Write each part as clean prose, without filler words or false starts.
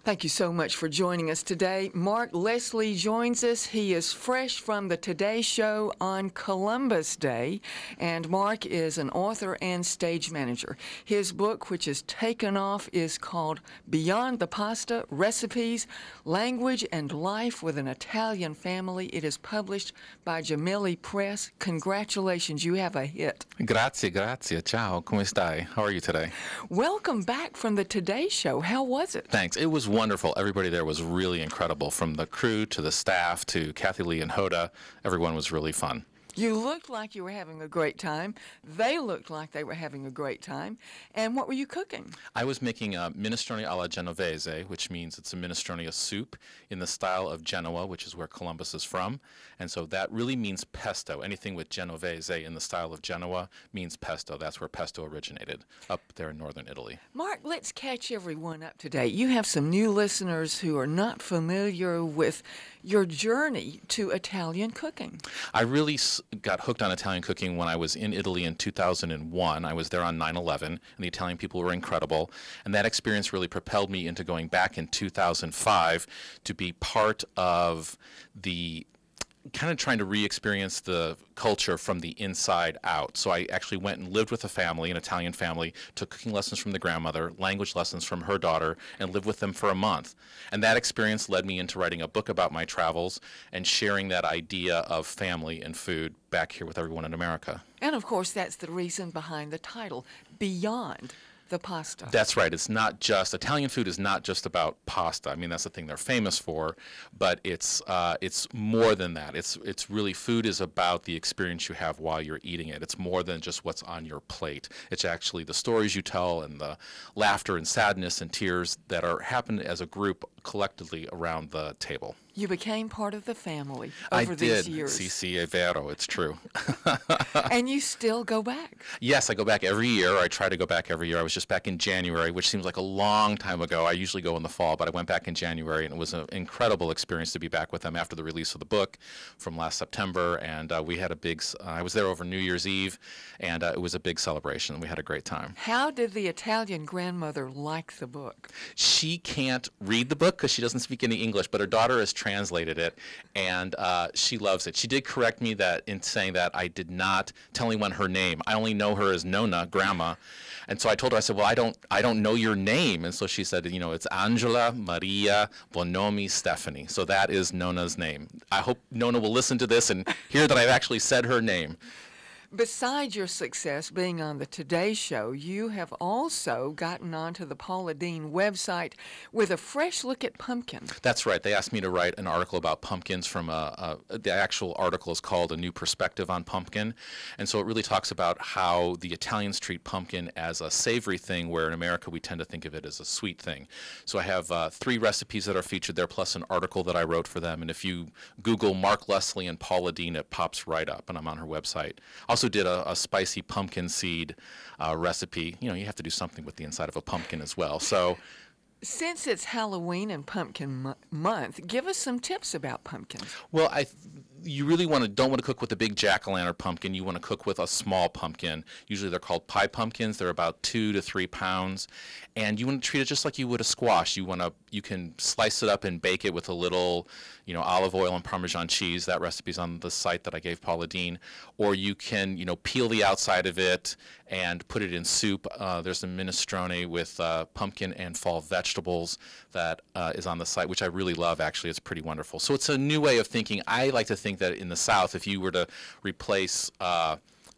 Thank you so much for joining us today. Mark Leslie joins us. He is fresh from the Today Show on Columbus Day, and Mark is an author and stage manager. His book, which is taken off, is called Beyond the Pasta: Recipes, Language, and Life with an Italian Family. It is published by Gemelli Press. Congratulations, you have a hit. Grazie, grazie. Ciao, come stai? How are you today? Welcome back from the Today Show. How was it? Thanks. It was wonderful. Everybody there was really incredible, from the crew to the staff to Kathy Lee and Hoda. Everyone was really fun. You looked like you were having a great time. They looked like they were having a great time. And what were you cooking? I was making a minestrone alla genovese, which means it's a minestrone, a soup, in the style of Genoa, which is where Columbus is from. And so that really means pesto. Anything with genovese in the style of Genoa means pesto. That's where pesto originated, up there in northern Italy. Mark, let's catch everyone up to date. You have some new listeners who are not familiar with your journey to Italian cooking. I really got hooked on Italian cooking when I was in Italy in 2001. I was there on 9/11, and the Italian people were incredible. And that experience really propelled me into going back in 2005 to be part of the kind of trying to re-experience the culture from the inside out. So I actually went and lived with a family, an Italian family, took cooking lessons from the grandmother, language lessons from her daughter, and lived with them for a month. And that experience led me into writing a book about my travels and sharing that idea of family and food back here with everyone in America. And of course, that's the reason behind the title, Beyond the Pasta. That's right. It's not just, Italian food is not just about pasta. I mean, that's the thing they're famous for, but it's more than that. It's really, food is about the experience you have while you're eating it. It's more than just what's on your plate. It's actually the stories you tell and the laughter and sadness and tears that happen as a group collectively around the table. You became part of the family over these years. Sì, sì, è vero. It's true. And you still go back? Yes, I go back every year. I try to go back every year. I was just back in January, which seems like a long time ago. I usually go in the fall, but I went back in January, and it was an incredible experience to be back with them after the release of the book from last September. And we had a big, I was there over New Year's Eve, and it was a big celebration. We had a great time. How did the Italian grandmother like the book? She can't read the book because she doesn't speak any English, but her daughter has translated it, and she loves it. She did correct me that in saying that I did not tell anyone her name. I only know her as Nonna, Grandma. And so I told her, I said, well, I don't know your name. And so she said, you know, it's Angela Maria Bonomi Stephanie. So that is Nonna's name. I hope Nonna will listen to this and hear that I've actually said her name. Besides your success being on the Today Show, you have also gotten onto the Paula Deen website with a fresh look at pumpkin. That's right. They asked me to write an article about pumpkins from the actual article is called A New Perspective on Pumpkin. And so it really talks about how the Italians treat pumpkin as a savory thing, where in America we tend to think of it as a sweet thing. So I have 3 recipes that are featured there, plus an article that I wrote for them. And if you Google Mark Leslie and Paula Deen, it pops right up, and I'm on her website. Also did a spicy pumpkin seed recipe. You know, you have to do something with the inside of a pumpkin as well. So, since it's Halloween and Pumpkin Month, give us some tips about pumpkins. Well, you really don't want to cook with a big jack-o'-lantern pumpkin. You want to cook with a small pumpkin. Usually they're called pie pumpkins. They're about 2 to 3 pounds, and you want to treat it just like you would a squash. You can slice it up and bake it with a little, olive oil and Parmesan cheese. That recipe's on the site that I gave Paula Deen. Or you can, peel the outside of it and put it in soup. There's a minestrone with pumpkin and fall vegetables that is on the site, which I really love, actually. It's pretty wonderful. So it's a new way of thinking. I like to think that in the South, if you were to replace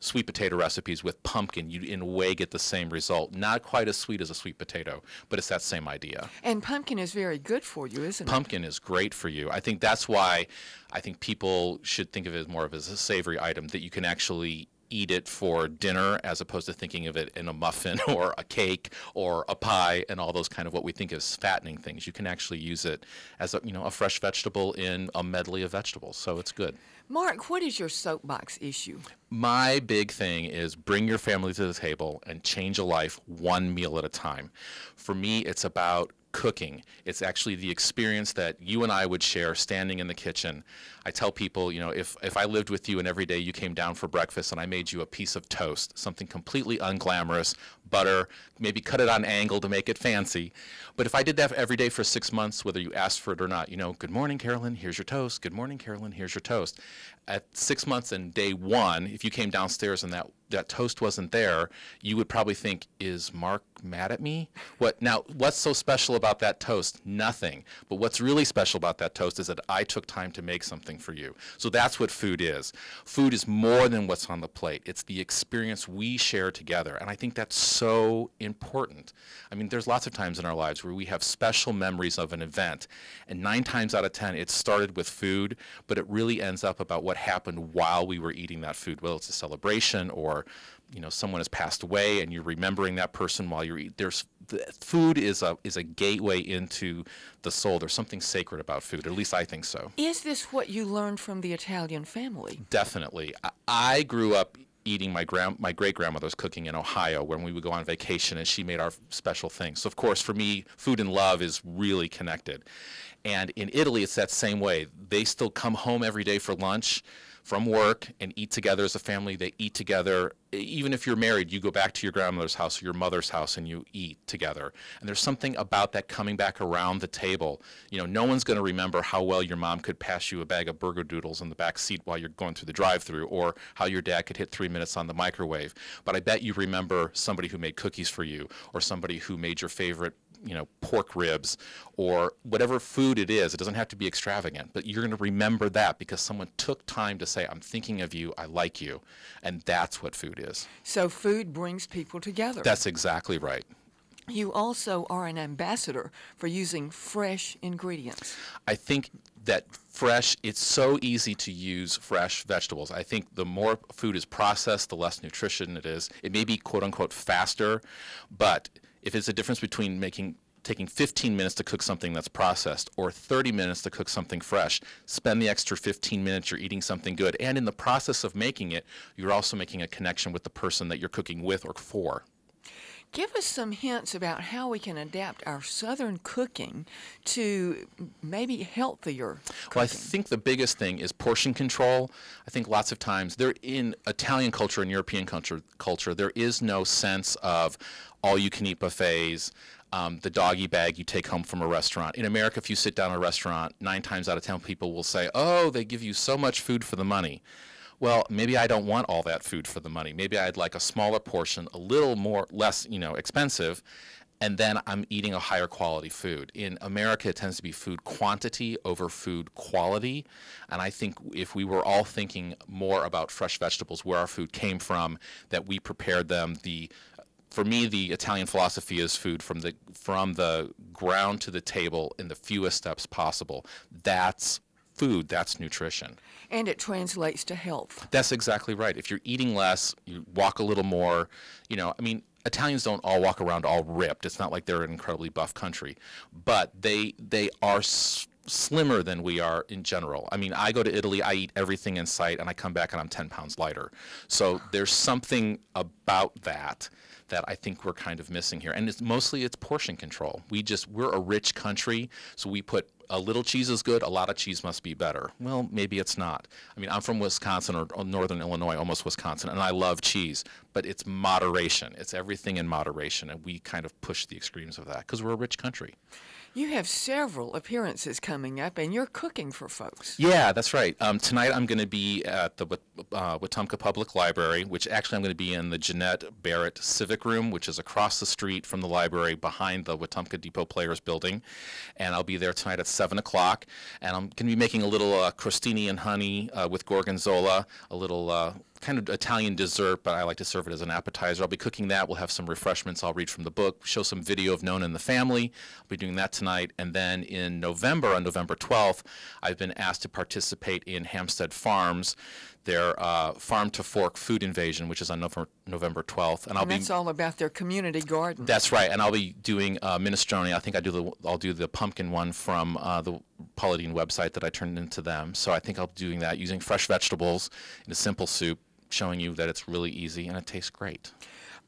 sweet potato recipes with pumpkin, you in a way get the same result. Not quite as sweet as a sweet potato, but it's that same idea. And pumpkin is very good for you, isn't it? Pumpkin is great for you. I think that's why I think people should think of it more of as a savory item, that you can actually eat it for dinner as opposed to thinking of it in a muffin or a cake or a pie and all those kind of what we think is fattening things. You can actually use it as a fresh vegetable in a medley of vegetables, so it's good. Mark, what is your soapbox issue? My big thing is bring your family to the table and change a life one meal at a time. For me, it's about cooking. It's actually the experience that you and I would share standing in the kitchen. I tell people, you know, if I lived with you and every day you came down for breakfast and I made you a piece of toast, something completely unglamorous, butter, maybe cut it on angle to make it fancy. But if I did that every day for 6 months, whether you asked for it or not, you know, good morning, Carolyn, here's your toast. Good morning, Carolyn, here's your toast. At 6 months and day one, if you came downstairs and that toast wasn't there, you would probably think, is Mark mad at me? What's so special about that toast? Nothing. But what's really special about that toast is that I took time to make something for you. So that's what food is. Food is more than what's on the plate. It's the experience we share together. And I think that's so important. I mean, there's lots of times in our lives where we have special memories of an event, and 9 times out of 10, it started with food, but it really ends up about what happened while we were eating that food, whether it's a celebration or, you know, someone has passed away and you're remembering that person while you're eating. Food is a gateway into the soul. There's something sacred about food. At least I think so. Is this what you learned from the Italian family? Definitely. I grew up eating my great-grandmother's cooking in Ohio when we would go on vacation, and she made our special things. So, of course, for me, food and love is really connected. And in Italy, it's that same way. They still come home every day for lunch from work and eat together as a family. They eat together. Even if you're married, you go back to your grandmother's house or your mother's house and you eat together. And there's something about that coming back around the table. You know, no one's going to remember how well your mom could pass you a bag of burger doodles in the back seat while you're going through the drive-thru, or how your dad could hit 3 minutes on the microwave. But I bet you remember somebody who made cookies for you, or somebody who made your favorite, you know, pork ribs, or whatever food it is. It doesn't have to be extravagant, but you're going to remember that because someone took time to say, I'm thinking of you, I like you. And that's what food is. So food brings people together. That's exactly right. You also are an ambassador for using fresh ingredients. I think that it's so easy to use fresh vegetables. I think the more food is processed, the less nutrition it is. It may be quote unquote faster, but if it's a difference between taking 15 minutes to cook something that's processed or 30 minutes to cook something fresh, spend the extra 15 minutes, you're eating something good. And in the process of making it, you're also making a connection with the person that you're cooking with or for. Give us some hints about how we can adapt our Southern cooking to maybe healthier cooking. Well, I think the biggest thing is portion control. I think lots of times in Italian culture and European culture, there is no sense of all-you-can-eat buffets, the doggy bag you take home from a restaurant. In America, if you sit down at a restaurant, 9 times out of 10 people will say, oh, they give you so much food for the money. Well, maybe I don't want all that food for the money. Maybe I'd like a smaller portion, a little less, expensive, and then I'm eating a higher quality food. In America, it tends to be food quantity over food quality, and I think if we were all thinking more about fresh vegetables, where our food came from, that we prepared them, for me, the Italian philosophy is food from the ground to the table in the fewest steps possible. That's food, that's nutrition. And it translates to health. That's exactly right. If you're eating less, you walk a little more, Italians don't all walk around all ripped. It's not like they're an incredibly buff country, but they are slimmer than we are in general. I mean, I go to Italy, I eat everything in sight, and I come back and I'm 10 pounds lighter. So there's something about that I think we're kind of missing here. And it's portion control. We're a rich country, so we put a little cheese is good, a lot of cheese must be better. Well, maybe it's not. I mean, I'm from Wisconsin or northern Illinois, almost Wisconsin, and I love cheese, but it's moderation. It's everything in moderation, and we kind of push the extremes of that because we're a rich country. You have several appearances coming up, and you're cooking for folks. Yeah, that's right. Tonight I'm going to be at the Wetumpka Public Library, which actually I'm going to be in the Jeanette Barrett Civic Room, which is across the street from the library behind the Wetumpka Depot Players Building. And I'll be there tonight at 7 o'clock. And I'm going to be making a little crostini and honey with gorgonzola, a little kind of Italian dessert, but I like to serve it as an appetizer. I'll be cooking that. We'll have some refreshments. I'll read from the book, show some video of Nona and the family. I'll be doing that tonight. And then in November, on November 12th, I've been asked to participate in Hampstead Farms, their Farm to Fork food invasion, which is on November 12th. And that's all about their community garden. That's right. And I'll be doing minestrone. I think I'll do the pumpkin one from the Paula Deen website that I turned into them. So I think I'll be doing that using fresh vegetables in a simple soup, showing you that it's really easy and it tastes great.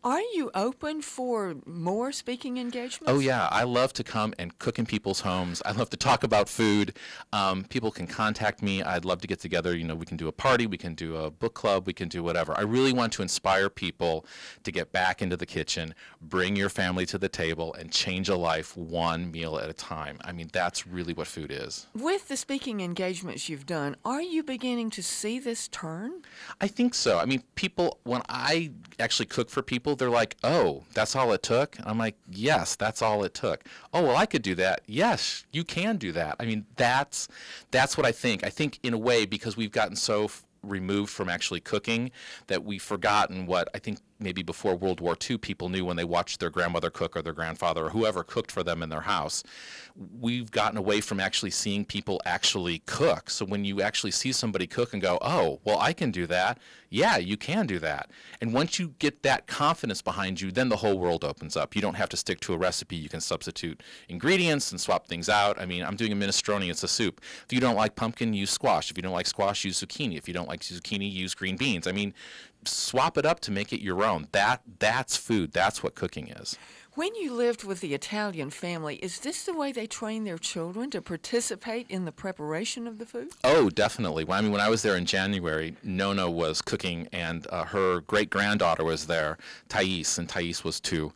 Are you open for more speaking engagements? Oh yeah, I love to come and cook in people's homes. I love to talk about food. People can contact me. I'd love to get together. You know, we can do a party, we can do a book club, we can do whatever. I really want to inspire people to get back into the kitchen, bring your family to the table, and change a life one meal at a time. I mean, that's really what food is. With the speaking engagements you've done, are you beginning to see this turn? I think so. I mean, people, when I actually cook for people, they're like, oh, that's all it took? And I'm like, yes, that's all it took. Oh, well, I could do that. Yes, you can do that. I mean, that's what I think. I think in a way, because we've gotten so removed from actually cooking that we've forgotten what I think maybe before World War II people knew when they watched their grandmother cook or their grandfather or whoever cooked for them in their house. We've gotten away from actually seeing people actually cook. So when you actually see somebody cook and go, oh, well, I can do that. Yeah, you can do that. And once you get that confidence behind you, then the whole world opens up. You don't have to stick to a recipe. You can substitute ingredients and swap things out. I mean, I'm doing a minestrone. It's a soup. If you don't like pumpkin, use squash. If you don't like squash, use zucchini. If you don't like zucchini, use green beans. I mean, swap it up to make it your own. That's food. That's what cooking is. When you lived with the Italian family, is this the way they train their children to participate in the preparation of the food? Oh, definitely. Well, I mean, when I was there in January, Nona was cooking, and her great-granddaughter was there, Thais, and Thais was 2.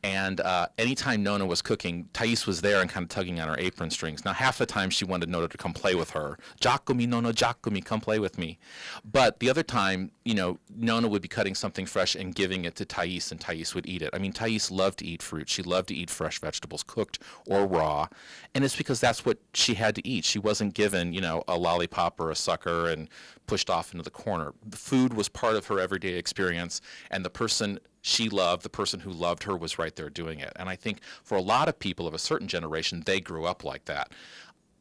And anytime Nona was cooking, Thais was there and kind of tugging on her apron strings. Now, half the time she wanted Nona to come play with her. Giacomi, Nona, Giacomi, come play with me. But the other time, you know, Nona would be cutting something fresh and giving it to Thais, and Thais would eat it. I mean, Thais loved to eat fruit. She loved to eat fresh vegetables, cooked or raw. And it's because that's what she had to eat. She wasn't given, you know, a lollipop or a sucker and pushed off into the corner. The food was part of her everyday experience, and the person she loved, the person who loved her, was right there doing it. And I think for a lot of people of a certain generation, they grew up like that.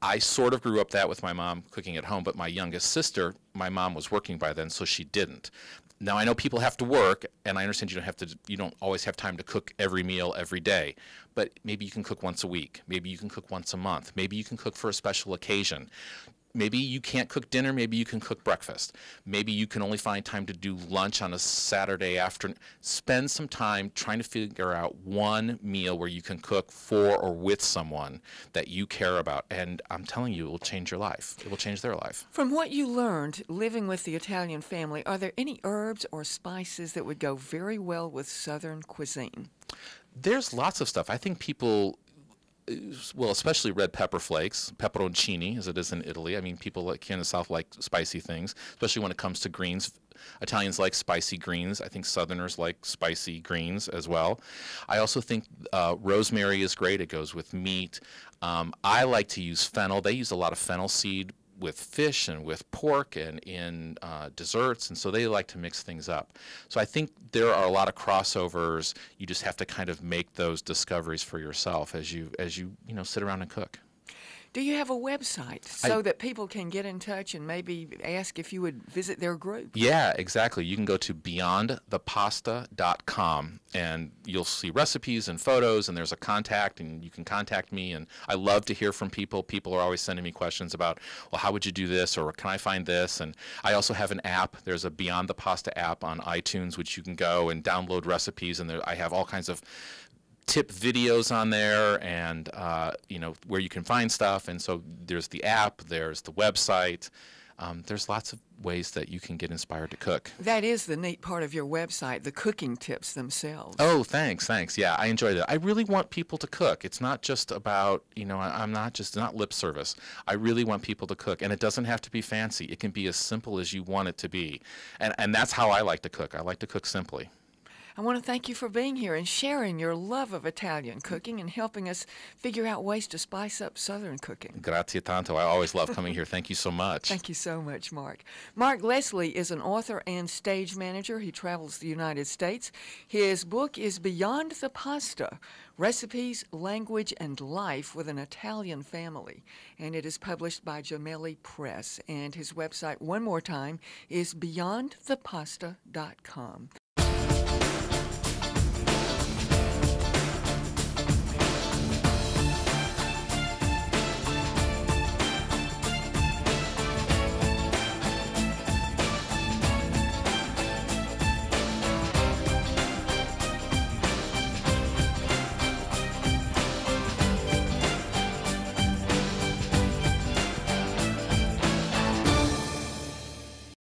I sort of grew up that with my mom cooking at home, but my youngest sister, my mom was working by then, so she didn't. Now, I know people have to work, and I understand you don't always have time to cook every meal every day, but maybe you can cook once a week. Maybe you can cook once a month. Maybe you can cook for a special occasion. Maybe you can't cook dinner, maybe you can cook breakfast. Maybe you can only find time to do lunch on a Saturday afternoon. Spend some time trying to figure out one meal where you can cook for or with someone that you care about. And I'm telling you, it will change your life. It will change their life. From what you learned living with the Italian family, are there any herbs or spices that would go very well with Southern cuisine? There's lots of stuff. I think people, well, especially red pepper flakes, pepperoncini, as it is in Italy. I mean, people like here in the South like spicy things, especially when it comes to greens. Italians like spicy greens. I think Southerners like spicy greens as well. I also think rosemary is great. It goes with meat. I like to use fennel. They use a lot of fennel seed with fish and with pork and in desserts, and so they like to mix things up. So I think there are a lot of crossovers. You just have to kind of make those discoveries for yourself as you sit around and cook. Do you have a website so that people can get in touch and maybe ask if you would visit their group? Yeah, exactly. You can go to beyondthepasta.com, and you'll see recipes and photos, and there's a contact, and you can contact me. And I love to hear from people. People are always sending me questions about, well, how would you do this, or can I find this? And I also have an app. There's a Beyond the Pasta app on iTunes, which you can go and download recipes, and I have all kinds of tip videos on there, and where you can find stuff. And so there's the app, there's the website. There's lots of ways that you can get inspired to cook. That is the neat part of your website, the cooking tips themselves. Oh, thanks. Yeah, I enjoy that. I really want people to cook. It's not just about, I'm not lip service. I really want people to cook, and it doesn't have to be fancy. It can be as simple as you want it to be. And that's how I like to cook. I like to cook simply. I want to thank you for being here and sharing your love of Italian cooking and helping us figure out ways to spice up Southern cooking. Grazie tanto. I always love coming here. Thank you so much. Thank you so much, Mark. Mark Leslie is an author and stage manager. He travels the United States. His book is Beyond the Pasta, Recipes, Language, and Life with an Italian Family, and it is published by Gemelli Press. And his website, one more time, is beyondthepasta.com.